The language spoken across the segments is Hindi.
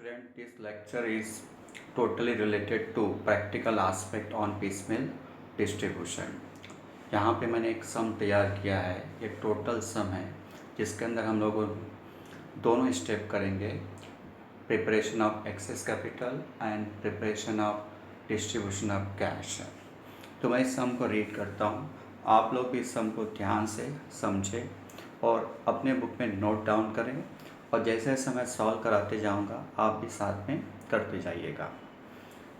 student, this lecture is totally related to practical aspect on piecemeal distribution। यहाँ पे मैंने एक सम तैयार किया है, ये टोटल सम है जिसके अंदर हम लोग दोनों स्टेप करेंगे, preparation of excess capital and preparation of distribution of cash. तो मैं इस सम को रीड करता हूँ, आप लोग भी इस सम को ध्यान से समझें और अपने बुक में नोट डाउन करें और जैसे जैसे मैं सॉल्व कराते जाऊंगा आप भी साथ में करते जाइएगा।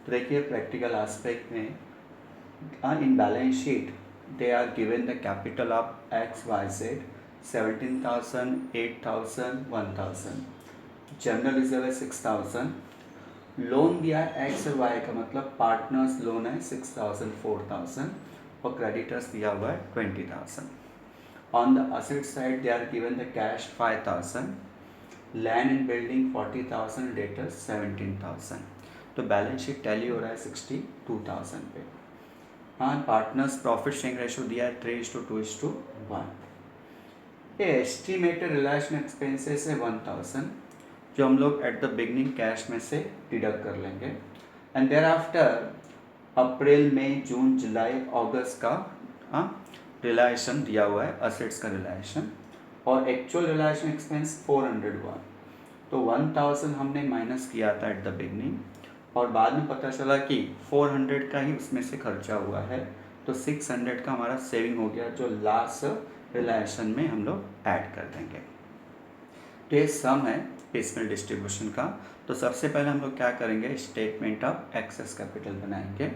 तो देखिए प्रैक्टिकल एस्पेक्ट में in balance sheet they are given the capital of X Y Z 17,000, 8,000, 1,000, general reserve है 6,000, लोन दिया है एक्स और वाई का मतलब पार्टनर्स लोन है 6,000, 4,000 और क्रेडिटर्स दिया हुआ है 20,000। On the asset side they are given the cash 5,000, land and building 40,000, debtors 17,000। तो बैलेंस शीट टैली हो रहा है 62,000 पे। हाँ, पार्टनर्स प्रॉफिट शेयरिंग रेशो दिया है 3:2:1। ये एस्टिमेटेड रिलेशन एक्सपेंसेस है 1,000 जो हम लोग एट द बिगनिंग कैश में से डिडक्ट कर लेंगे एंड देयर आफ्टर अप्रैल मई जून जुलाई अगस्त का रिलेशन दिया हुआ है, असेट्स का रिलेशन और एक्चुअल रिलेशन एक्सपेंस 401। तो 1,000 हमने माइनस किया था एट द बिगनिंग और बाद में पता चला कि 400 का ही उसमें से खर्चा हुआ है, तो 600 का हमारा सेविंग हो गया जो लास्ट रिलेशन में हम लोग ऐड कर देंगे। तो ये सम है पिसमेल डिस्ट्रीब्यूशन का। तो सबसे पहले हम लोग क्या करेंगे, स्टेटमेंट ऑफ एक्सेस कैपिटल बनाएंगे।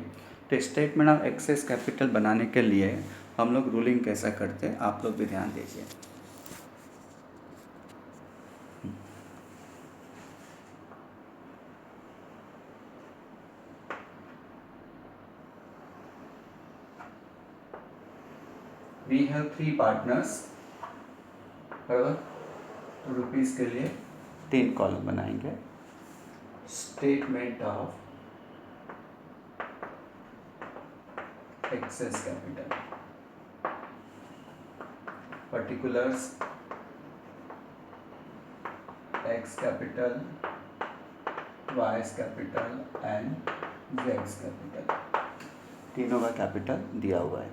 तो स्टेटमेंट ऑफ एक्सेस कैपिटल बनाने के लिए हम लोग रूलिंग कैसा करते हैं आप लोग भी ध्यान दीजिए। वी हैव 3 पार्टनर्स, बराबर। तो रुपीज़ के लिए 3 कॉलम बनाएंगे। Statement of excess capital, particulars X capital, Y's capital and जेड्स कैपिटल, तीनों का कैपिटल दिया हुआ है।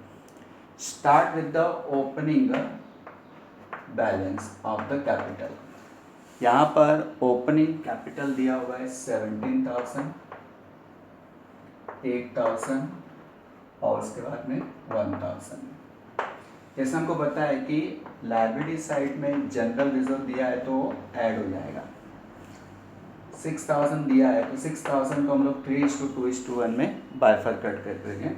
Start with the opening balance of the capital. यहाँ पर ओपनिंग कैपिटल दिया हुआ है 17,000, 8,000 और उसके बाद में 1,000। जैसे हमको पता है कि लायबिलिटी साइड में जनरल रिजर्व दिया है तो ऐड हो जाएगा। 6,000 दिया है तो 6,000 को हम लोग 3:2:1 में बाइफरकेट कर देंगे।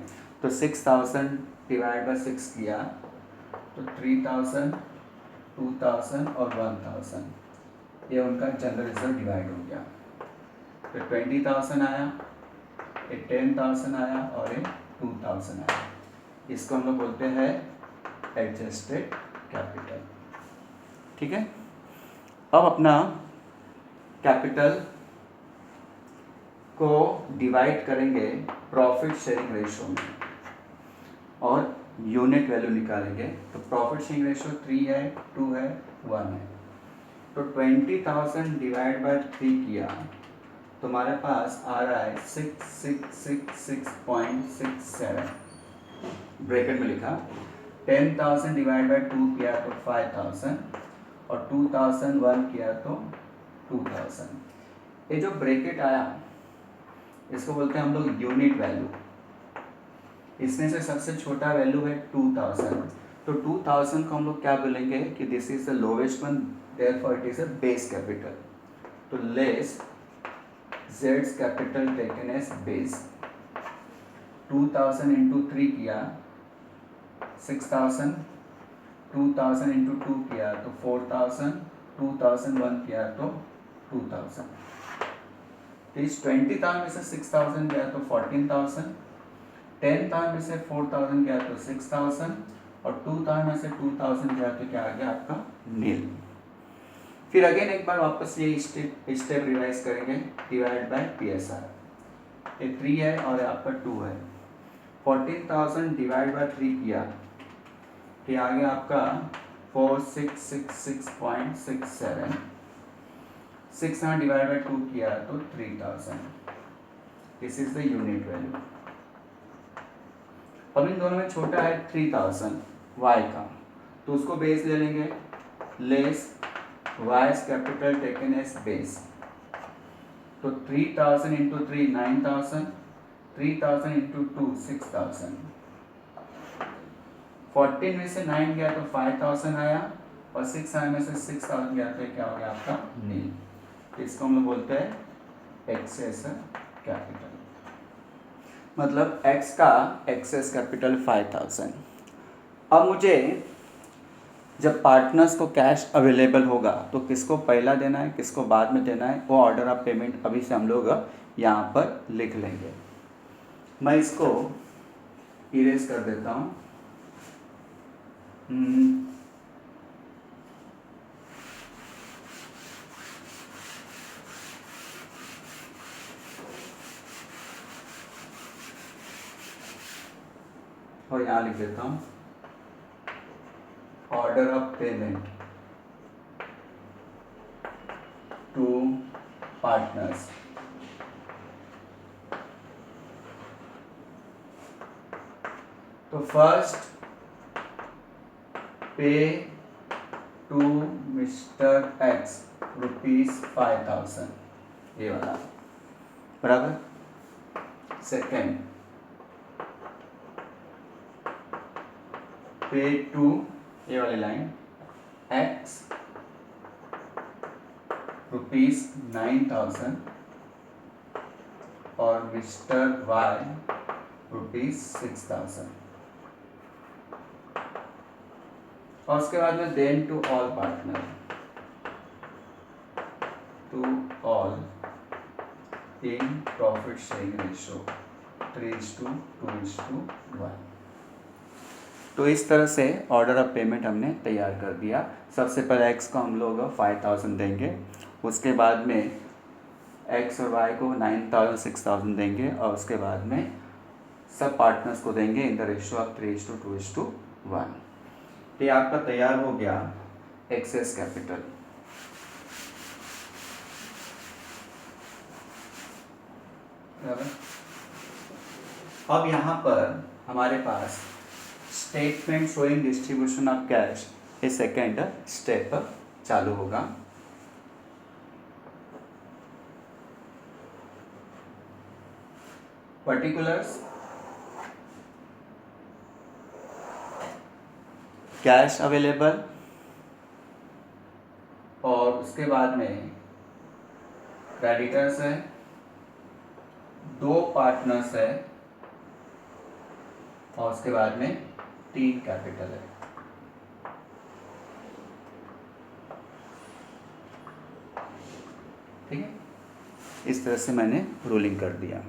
तो 6,000 डिवाइड बाय 6 किया तो 3,000, 2,000 और 1,000, ये उनका जनरल रिजर्व डिवाइड हो गया। तो 20,000 आया, ये 10,000 आया और ये 2,000 आया। इसको हम लोग बोलते हैं एडजस्टेड कैपिटल। ठीक है, अब अपना कैपिटल को डिवाइड करेंगे प्रॉफिट शेयरिंग रेशो में और यूनिट वैल्यू निकालेंगे। तो प्रॉफिट शेयरिंग रेशो 3 है, 2 है, 1 है। तो 20,000 डिवाइड बाय 3 किया तो हमारे पास आ रहा है 6,666.67, ब्रैकेट में लिखा। 10,000 डिवाइड बाय 2 किया तो 5,000 और 2,001 किया तो 2,000। ये जो ब्रैकेट आया इसको बोलते हैं हम लोग यूनिट वैल्यू। इसमें से सबसे छोटा वैल्यू है 2,000। तो 2,000 को हम लोग क्या बोलेंगे कि this is the lowest one, therefore it is a base capital. तो less zeds capital taken as base. 2,000 into 3 किया 6,000, 2,000 इंटू 2 किया तो 4,000, 2,001 किया तो 2,000। तो इस 20,000 में से 6,000 गया तो 14,000, 10,000 में से 4,000 गया तो 6,000 और 2,000 में से 2,000 गया तो क्या आ गया आपका नील। फिर अगेन एक बार वापस ये स्टेप रिवाइज करेंगे, डिवाइड बाय PSR। ये 3 है और आपका 2 है। 14,000 डिवाइड बाय 3 किया तो ये आ गया आपका 4,666.67। 600 डिवाइड बाई 2 किया तो 3000, this is the unit value. अब इन दोनों में छोटा है 3000 y का, तो उसको बेस ले लेंगे, less y's capital taken as base, तो 3000 इंटू 3 9000, 3000 इंटू 2 6000, 14 में से 9 गया तो 5000 आया, और 6 में से 6000 गया तो क्या हो गया आपका नील। इसको हम लोग बोलते हैं एक्सेस कैपिटल, मतलब x का एक्सेस कैपिटल 5000। अब मुझे जब पार्टनर्स को कैश अवेलेबल होगा तो किसको पहला देना है, किसको बाद में देना है, वो ऑर्डर ऑफ पेमेंट अभी से हम लोग यहाँ पर लिख लेंगे। मैं इसको इरेज कर देता हूँ। और यहाँ लिख देता हूँ order of payment to partners. तो first pay to mister X ₹5000, ये वाला बराबर। सेकेंड पे टू, ये वाली लाइन, एक्स ₹9000 और मिस्टर वाई ₹6000। और उसके बाद में then to all partner, to all in profit sharing ratio 3:2:1। तो इस तरह से ऑर्डर ऑफ पेमेंट हमने तैयार कर दिया। सबसे पहले एक्स को हम लोग 5000 देंगे, उसके बाद में एक्स और वाई को 9000 6000 देंगे, और उसके बाद में सब पार्टनर्स को देंगे इन द रेशियो ऑफ 3:2:1। तो ये आपका तैयार हो गया एक्सेस कैपिटल। अब यहाँ पर हमारे पास statement showing distribution of cash, ये सेकेंड स्टेप चालू होगा। पर्टिकुलर्स, कैश अवेलेबल, और उसके बाद में क्रेडिटर्स है, 2 पार्टनर्स है, और उसके बाद में 3 कैपिटल है। ठीक है, इस तरह से मैंने रूलिंग कर दिया।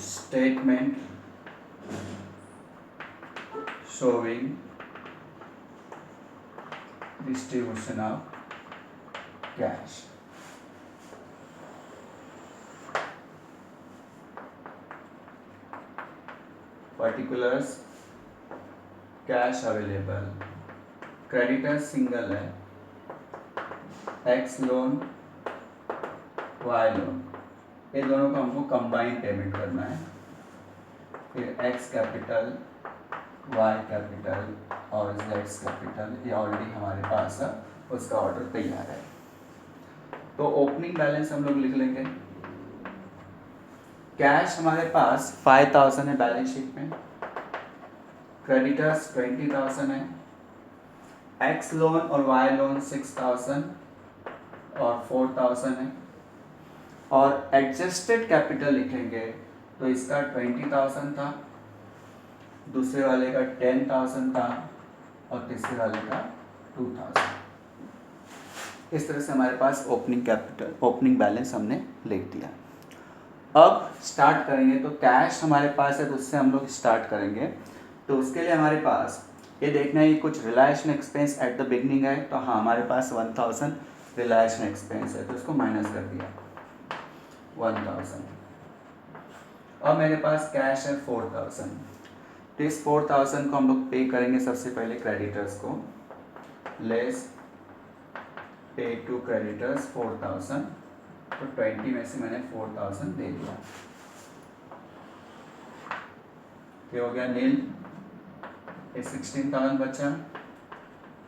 Statement showing distribution of cash. Particulars, cash available, creditor single है, एक्स लोन वाई लोन, ये दोनों को हमको कंबाइन पेमेंट करना है। फिर एक्स कैपिटल, वाई कैपिटल और जेड्स कैपिटल, ये ऑलरेडी हमारे पास है, उसका ऑर्डर तैयार है। तो ओपनिंग बैलेंस हम लोग लिख लेंगे। कैश हमारे पास 5000 है बैलेंस शीट में, क्रेडिटर्स 20000 है, एक्स लोन और वाई लोन 6000 और 4000 है, और एडजस्टेड कैपिटल लिखेंगे तो इसका 20000 था, दूसरे वाले का 10000 था, और तीसरे वाले का 2000। इस तरह से हमारे पास ओपनिंग कैपिटल, ओपनिंग बैलेंस हमने लिख दिया। अब स्टार्ट करेंगे, तो कैश हमारे पास है तो उससे हम लोग स्टार्ट करेंगे। तो उसके लिए हमारे पास ये देखना है कि कुछ रिलायेशन एक्सपेंस एट द बिगनिंग है, तो हाँ हमारे पास 1000 रिलायेशन एक्सपेंस है, तो इसको माइनस कर दिया 1000। अब मेरे पास कैश है 4000, तो इस 4000 को हम लोग पे करेंगे सबसे पहले क्रेडिटर्स को, लेस पे टू क्रेडिटर्स 4000, तो 20 में से मैंने 4000 दे दिया। ये हो गया नील। ये 16,000 बचा,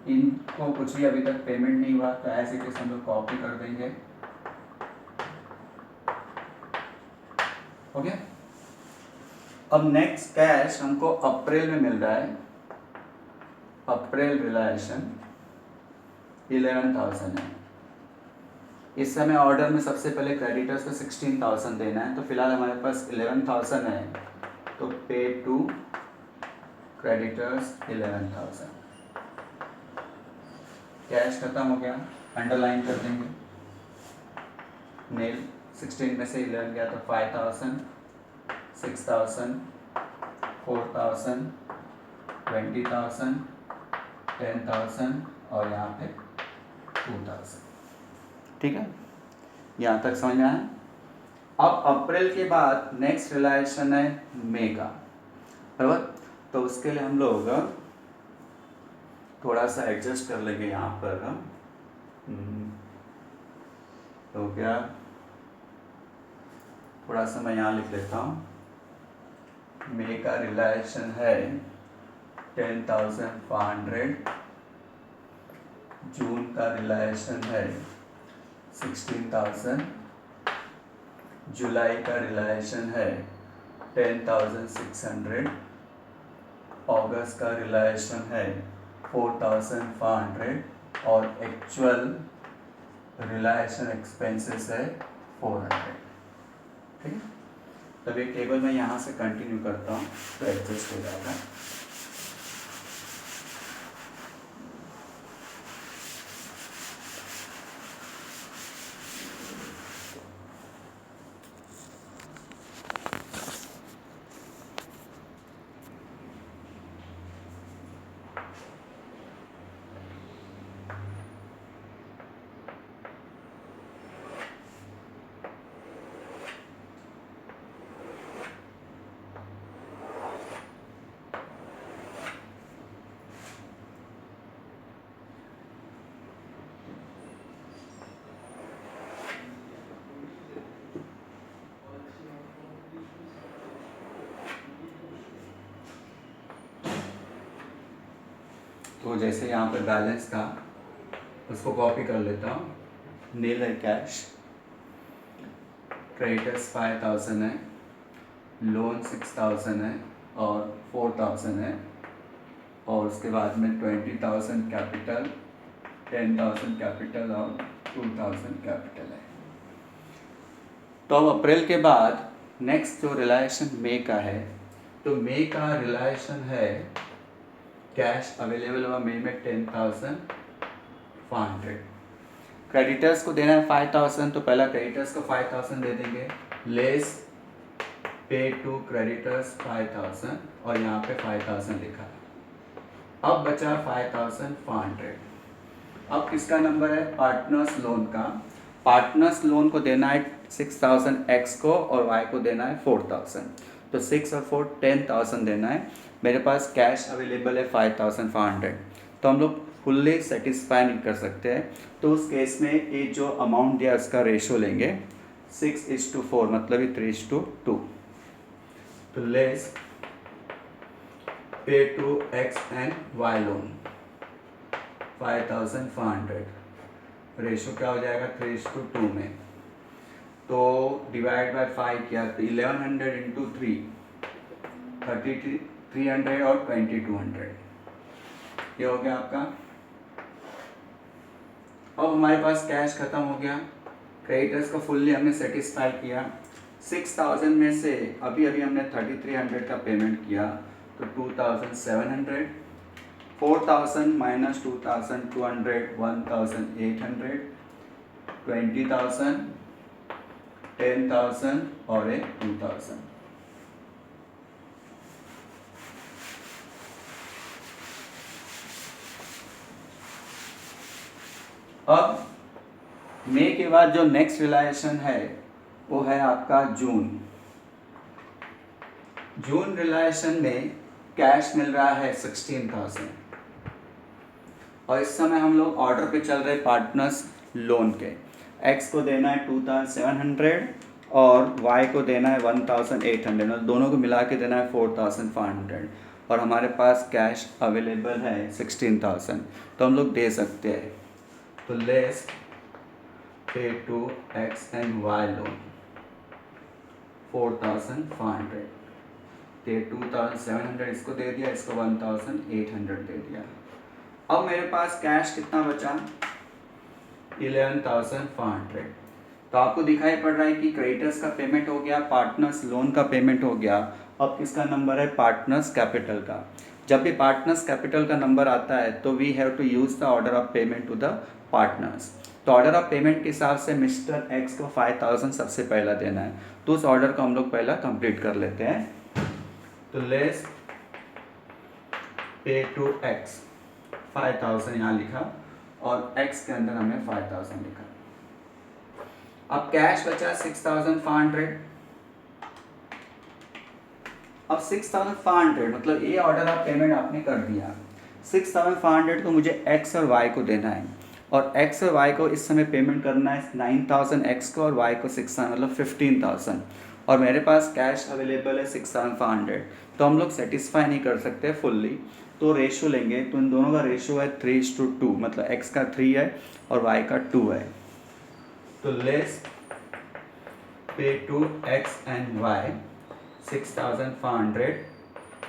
इनको कुछ भी अभी तक पेमेंट नहीं हुआ तो ऐसे इट हम लोग कॉपी कर देंगे। हो गया। अब नेक्स्ट कैश हमको अप्रैल में मिल रहा है, अप्रैल रिलायशन 11,000 है। इस समय ऑर्डर में सबसे पहले क्रेडिटर्स को 16,000 देना है, तो फिलहाल हमारे पास 11,000 है, तो पे टू क्रेडिटर्स 11,000। कैश खत्म हो गया, अंडरलाइन कर देंगे। नील 16 में से 11 गया तो 5,000, 6,000, 4,000, 20,000, 10,000 और यहाँ पे 2,000। ठीक है, यहाँ तक समझ में आया। अब अप्रैल के बाद नेक्स्ट रिलायशन है मई का, बराबर। तो उसके लिए हम लोग थोड़ा सा एडजस्ट कर लेंगे यहाँ पर। तो क्या, थोड़ा सा मैं यहाँ लिख लेता हूँ। मई का रिलायशन है 10,500, जून का रिलायशन है 16,000, जुलाई का रिलायशन है 10,600, अगस्त का रिलायशन है 4,500 और एक्चुअल रिलायशन एक्सपेंसेस है 400। ठीक है, तब ये टेबल मैं यहाँ से कंटिन्यू करता हूँ तो एडजस्ट हो जाएगा। तो जैसे यहाँ पे बैलेंस था उसको कॉपी कर लेता हूँ। नील है कैश, क्रेडिटर्स 5,000 है, लोन 6,000 है और 4,000 है, और उसके बाद में 20,000 कैपिटल, 10,000 कैपिटल और 2,000 कैपिटल है। तो अब अप्रैल के बाद नेक्स्ट जो रिलायशन मई का है, तो मई का रिलायशन है कैश अवेलेबल हुआ मई में 10,500। क्रेडिटर्स को देना है 5,000, तो पहला क्रेडिटर्स को 5,000 दे देंगे, लेस पे टू क्रेडिटर्स 5,000 और यहाँ पे 5,000 लिखा है। अब बचा 5,500। अब किसका नंबर है? पार्टनर्स लोन का। पार्टनर्स लोन को देना है 6,000 एक्स को और वाई को देना है 4,000, तो 6 और 4 10,000 देना है। मेरे पास कैश अवेलेबल है 5,500, तो हम लोग फुल्ली सेटिस्फाई नहीं कर सकते हैं, तो उस केस में ये जो अमाउंट दिया उसका रेशो लेंगे 6:4, मतलब 3:2। तो less pay to X and Y loan 5,500, ratio क्या हो जाएगा 3:2 में। तो डिवाइड बाय 5 किया तो 1100 इंटू 3 300 और 2200, ये हो गया आपका। अब हमारे पास कैश खत्म हो गया, क्रेडिटर्स को फुल्ली हमने सेटिस्फाई किया। 6,000 में से अभी हमने 3,300 का पेमेंट किया, तो 2,700, 4,000 माइनस 2,000 200 1,800, 20,000, 10,000 और 2,000। अब मई के बाद जो नेक्स्ट रिलायशन है वो है आपका जून। जून रिलायशन में कैश मिल रहा है 16,000 और इस समय हम लोग ऑर्डर पे चल रहे पार्टनर्स लोन के। एक्स को देना है 2,700 और वाई को देना है 1,800 और दोनों को मिला के देना है 4,500 और हमारे पास कैश अवेलेबल है 16,000, तो हम लोग दे सकते हैं। तो less pay to X and Y loan 4,500, तो 2,700 इसको दे दिया, इसको 1,800 दे दिया। अब मेरे पास कैश कितना बचा 11,500। तो आपको दिखाई पड़ रहा है कि क्रेडिटर्स का पेमेंट हो गया, पार्टनर्स लोन का पेमेंट हो गया। अब किसका नंबर है पार्टनर्स कैपिटल का। जब भी पार्टनर्स कैपिटल का नंबर आता है तो we have to use the order of payment to the partners. तो ऑर्डर ऑफ पेमेंट के हिसाब से मिस्टर एक्स को 5,000 सबसे पहला देना है, तो उस ऑर्डर को हम लोग पहला कंप्लीट कर लेते हैं। तो लेस पे टू एक्स 5,000 यहाँ लिखा और x के अंदर हमने 5,000 लिखा। अब कैश बचा 6,500। अब 6,500 मतलब ये ऑर्डर ऑफ पेमेंट आपने कर दिया। 6,500 को मुझे x और y को देना है और x और y को इस समय पेमेंट करना है 9,000 x को और y को 6,000 मतलब 15,000 और मेरे पास कैश अवेलेबल है 6,500। तो हम लोग सेटिस्फाई नहीं कर सकते फुल्ली, तो रेशियो लेंगे। तो इन दोनों का रेशियो है 3:2 मतलब x का 3 है और y का 2 है। तो less pay to x and y 6,500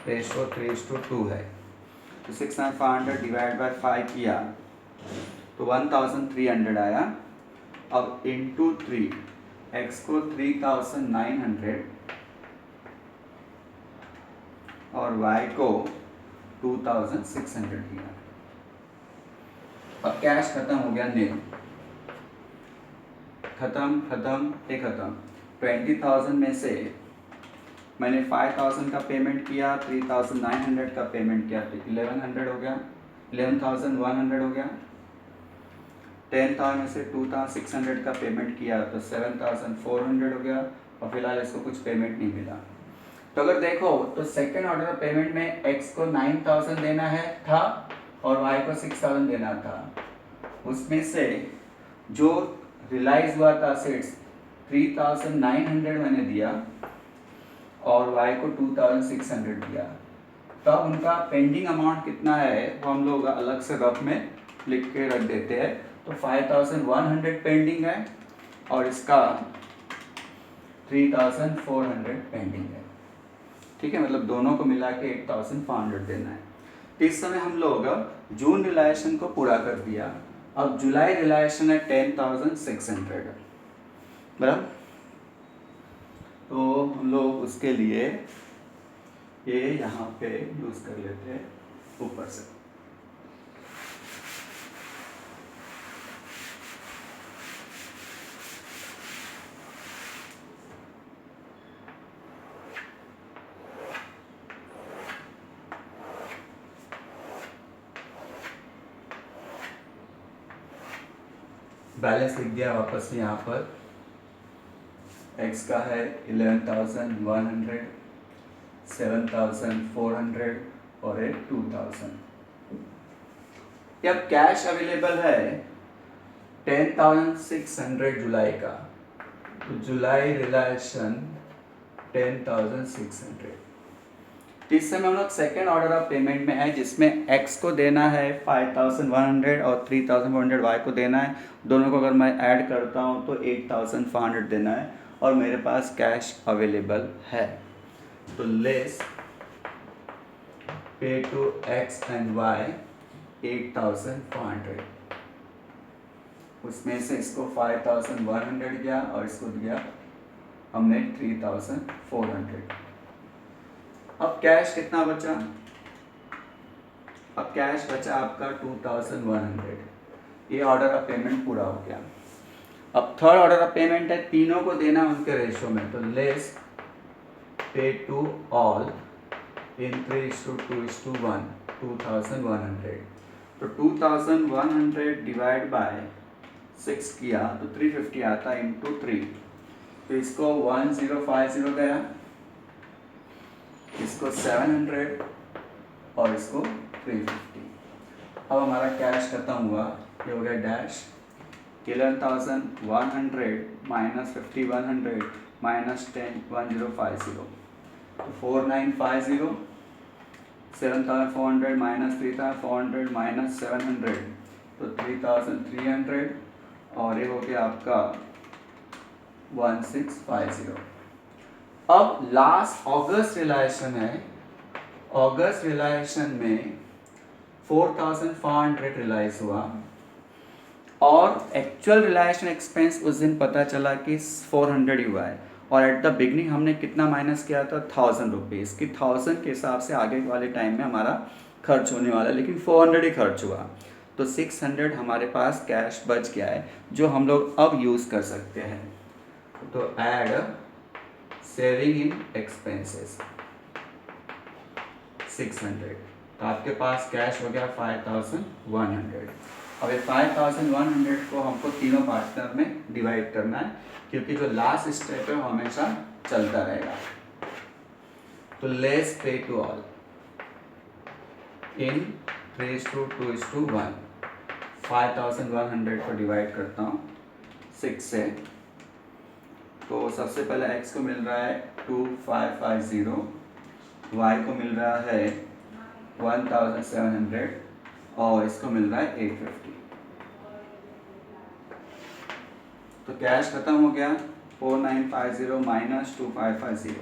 ratio 3:2 है। तो 6,500 डिवाइड बाय 5 किया तो 1,300 आया। अब इंटू 3 x को 3,900 और y को 2,600 दिया। अब कैश खत्म हो गया, नील खत्म खत्म एक खत्म। 20,000 में से मैंने 5,000 का पेमेंट किया, 3,900 का पेमेंट किया तो 1,100 हो गया, 11,100 हो गया। 10,000 में से 2,600 का पेमेंट किया तो 7,400 हो गया और फिलहाल इसको कुछ पेमेंट नहीं मिला। तो अगर देखो तो सेकेंड ऑर्डर पेमेंट में x को 9,000 देना है था और y को 6,000 देना था। उसमें से जो रिलाइज हुआ था सेट्स 3,900 मैंने दिया और y को 2,600 दिया। तब उनका पेंडिंग अमाउंट कितना है वो हम लोग अलग से रफ में लिख के रख देते हैं। तो 5,100 पेंडिंग है और इसका 3,400 पेंडिंग है। ठीक है, मतलब दोनों को मिला के 8,500 देना है। तो इस समय हम लोग जून रिलायशन को पूरा कर दिया। अब जुलाई रिलायशन है 10,600 बराबर। तो हम लोग उसके लिए ये यहाँ पे यूज़ कर लेते हैं ऊपर से। बैलेंस लिख दिया वापस से यहाँ पर। x का है 11,100, 7,400 और एक 2,000। अब कैश अवेलेबल है 10,600 जुलाई का, तो जुलाई रिलायशन 10,600। तो इस समय हम लोग सेकेंड ऑर्डर ऑफ पेमेंट में है जिसमें x को देना है 5,100 और 3,400 y को देना है। दोनों को अगर मैं ऐड करता हूँ तो 8,500 देना है और मेरे पास कैश अवेलेबल है। तो less pay to x and y 8,500, उसमें से इसको 5,100 दिया और इसको दिया हमने 3,400। अब कैश कितना बचा? अब कैश बचा आपका 2,100। ये ऑर्डर ऑफ पेमेंट पूरा हो गया। अब थर्ड ऑर्डर ऑफ पेमेंट है, तीनों को देना उनके रेशियो में। तो लेस पे टू ऑल इन 3:2:1 2,100। तो 2,100 डिवाइड बाय 6 किया तो 350 आता है इंटू 3। तो इसको 1050 गया, इसको 700 और इसको 350। अब हमारा कैश खत्म हुआ, ये हो गया डैश 11,100 माइनस 5,100 माइनस 10,1050 तो 4,950, 7,400 माइनस 3,400 माइनस 700 तो 3,300 और ये हो गया आपका 1,650। अब लास्ट ऑगस्ट रिलायशन है, ऑगस्ट रिलायशन में 4,500 रिलाइज हुआ और एक्चुअल रिलायशन एक्सपेंस उस दिन पता चला कि 400 ही हुआ है और एट द बिगनिंग हमने कितना माइनस किया था 1,000 रुपीज़ कि 1,000 के हिसाब से आगे वाले टाइम में हमारा खर्च होने वाला है, लेकिन 400 ही खर्च हुआ तो 600 हमारे पास कैश बच गया है जो हम लोग अब यूज़ कर सकते हैं। तो ऐड सेविंग इन एक्सपेंसेस 600 तो आपके पास कैश हो गया 5,100। अब ये 5,100 को हमको तीनों पार्टनर में डिवाइड करना है क्योंकि जो लास्ट स्टेप है वो हमेशा चलता रहेगा। तो लेस पे टू ऑल इन 3:2:1 5,100 को डिवाइड करता हूँ 6 से। तो सबसे पहले x को मिल रहा है 2,550, y को मिल रहा है 1,700 और इसको मिल रहा है 850। तो कैश खत्म हो गया 4,950 माइनस 2,550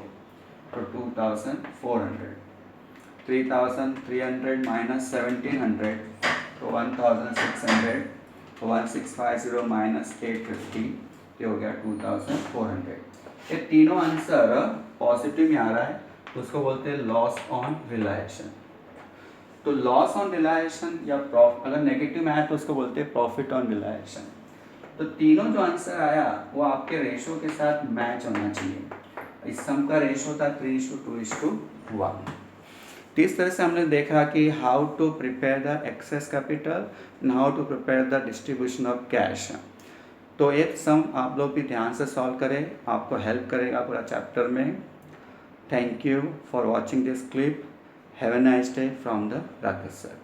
तो 2,400, 3,300 माइनस 1,700 तो 1,600 तो 1,650 माइनस 850 ये हो गया 2,400। ये तीनों आंसर पॉजिटिव में आ रहा है तो उसको बोलते हैं लॉस ऑन रिलायशन। तो लॉस ऑन रिलायशन या अगर नेगेटिव में आया तो उसको बोलते हैं प्रॉफिट ऑन रिलायशन। तो तीनों जो आंसर आया वो आपके रेशो के साथ मैच होना चाहिए। इस सम का रेशो था 3:2:1। तो इस तरह से हमने देखा कि how to prepare the excess capital and how to prepare the distribution of cash. तो एक सम आप लोग भी ध्यान से सॉल्व करें, आपको हेल्प करेगा पूरा चैप्टर में। Thank you for watching this clip. Have a nice day from the Rakesh sir.